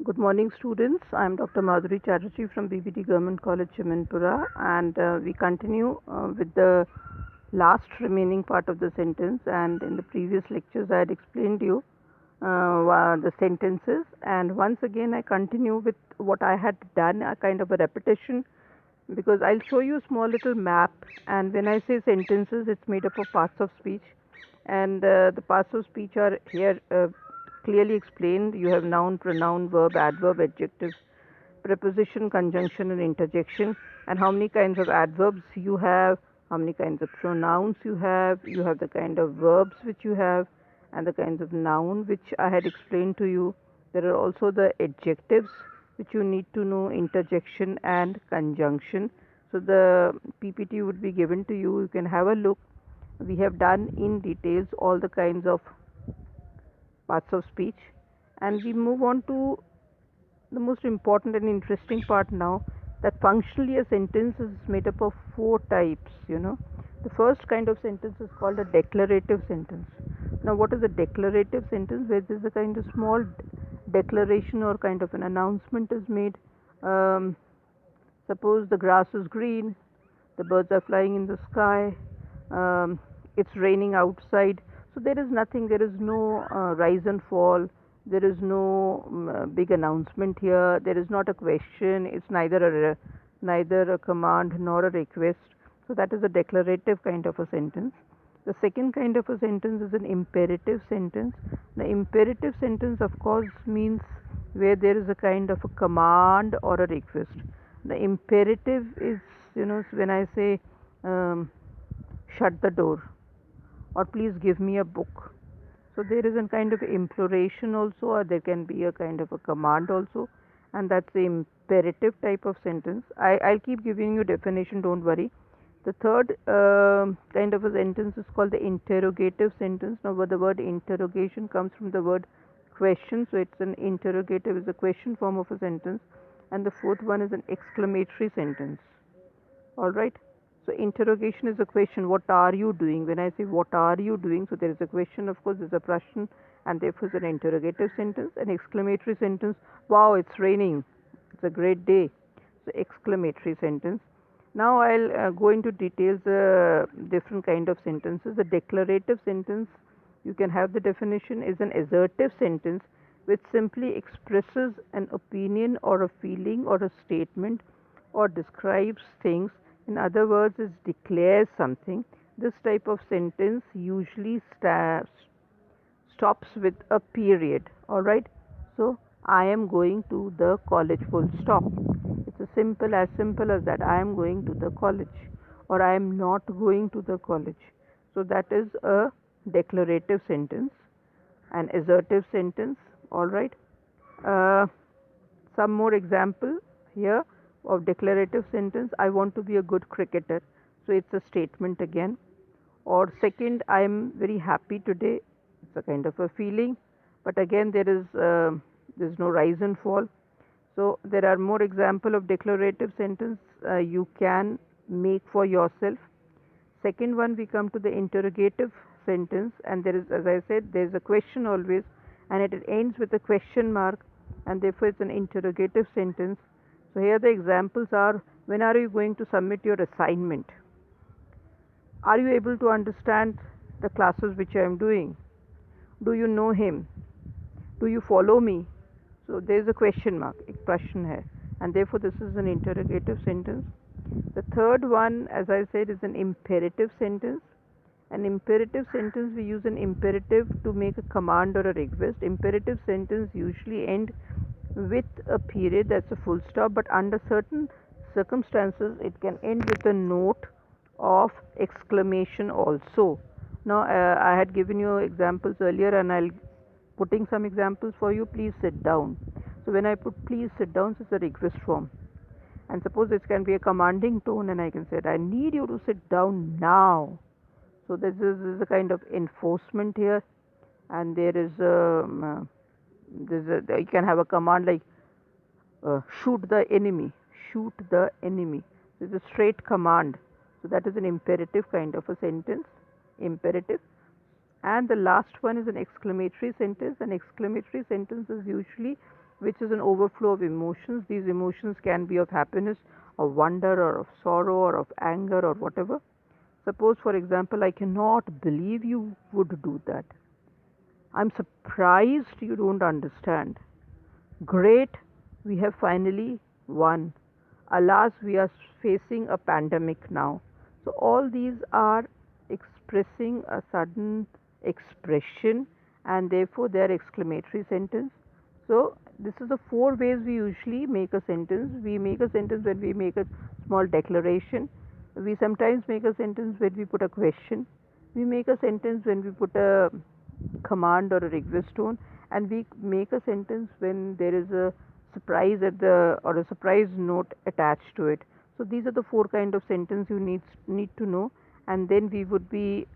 Good morning, students. I am Dr. Madhuri Chatterjee from BBT Government College, Chimanpura, and we continue with the last remaining part of the sentence. And in the previous lectures, I had explained you the sentences, and once again, I continue with what I had done, a kind of a repetition, because I'll show you a small little map. And when I say sentences, it's made up of parts of speech, and the parts of speech are here clearly explained. You have noun, pronoun, verb, adverb, adjective, preposition, conjunction, and interjection, and how many kinds of adverbs you have, how many kinds of pronouns you have. You have the kind of verbs which you have, and the kinds of noun which I had explained to you. There are also the adjectives which you need to know, interjection and conjunction. So the PPT would be given to you. You can have a look. We have done in details all the kinds of parts of speech, and we move on to the most important and interesting part now, that functionally a sentence is made up of four types. The first kind of sentence is called a declarative sentence. Now, what is a declarative sentence? Where there's a kind of small declaration or kind of an announcement is made. Suppose the grass is green, the birds are flying in the sky, it's raining outside. So there is nothing, there is no rise and fall, there is no big announcement here, there is not a question, it's neither a command nor a request. So that is a declarative kind of a sentence. The second kind of a sentence is an imperative sentence. The imperative sentence, of course, means where there is a kind of a command or a request. The imperative is, when I say, shut the door, or please give me a book. So there is a kind of imploration also, or there can be a kind of a command also, and that's the imperative type of sentence. I'll keep giving you definition, don't worry. The third kind of a sentence is called the interrogative sentence. Now, the word interrogation comes from the word question, so it's an interrogative, is a question form of a sentence, and the fourth one is an exclamatory sentence. All right. So interrogation is a question. What are you doing? When I say what are you doing, so there is a question. Of course, there's a Prussian, and therefore it's an interrogative sentence. An exclamatory sentence. Wow, it's raining. It's a great day. So exclamatory sentence. Now I'll go into details different kind of sentences. The declarative sentence, you can have the definition, is an assertive sentence which simply expresses an opinion or a feeling or a statement or describes things. In other words, it declares something. This type of sentence usually stops with a period. All right. So I am going to the college, full stop. It's as simple as that. I am going to the college, or I am not going to the college. So that is a declarative sentence, an assertive sentence. All right. Uh, some more example here of declarative sentence. I want to be a good cricketer. So it's a statement again. Or second, I am very happy today. It's a kind of a feeling, but again there's no rise and fall. So there are more example of declarative sentence you can make for yourself. Second one, we come to the interrogative sentence, and there is, as I said, there is a question always, and it ends with a question mark, and therefore it's an interrogative sentence. So here the examples are: when are you going to submit your assignment? Are you able to understand the classes which I am doing? Do you know him? Do you follow me? So there is a question mark, एक प्रश्न है, and therefore this is an interrogative sentence. The third one, as I said, is an imperative sentence. An imperative sentence, we use an imperative to make a command or a request. Imperative sentence usually end with a period, that's a full stop, but under certain circumstances it can end with a note of exclamation also. Now I had given you examples earlier, and I'll putting some examples for you. Please sit down. So when I put please sit down, it's a request form, and suppose it can be a commanding tone, and I can say, I need you to sit down now. So this is a kind of enforcement here, and there is you can have a command like shoot the enemy, shoot the enemy. It's a straight command. So that is an imperative kind of a sentence, imperative. And the last one is an exclamatory sentence. An exclamatory sentence is usually which is an overflow of emotions. These emotions can be of happiness, of wonder, or of sorrow, or of anger, or whatever. Suppose, for example, I cannot believe you would do that. I'm surprised you don't understand. Great, we have finally won. Alas, we are facing a pandemic now. So, all these are expressing a sudden expression, and therefore they are exclamatory sentence. So, this is the four ways we usually make a sentence. We make a sentence when we make a small declaration. We sometimes make a sentence when we put a question. We make a sentence when we put a command or a request tone, and we make a sentence when there is a surprise at the or a surprise note attached to it. So these are the four kind of sentence you need to know, and then we would be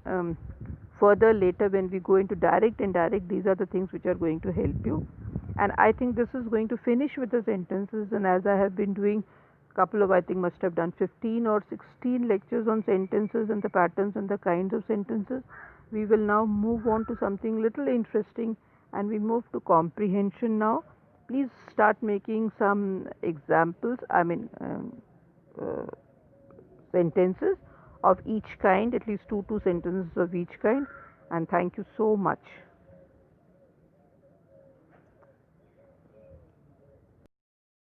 further later when we go into direct and indirect. These are the things which are going to help you, and I think this is going to finish with the sentences. And as I have been doing couple of, I think must have done 15 or 16 lectures on sentences and the patterns and the kinds of sentences, we will now move on to something little interesting, and we move to comprehension now. Please start making some examples, uh, sentences of each kind, at least two sentences of each kind, and thank you so much.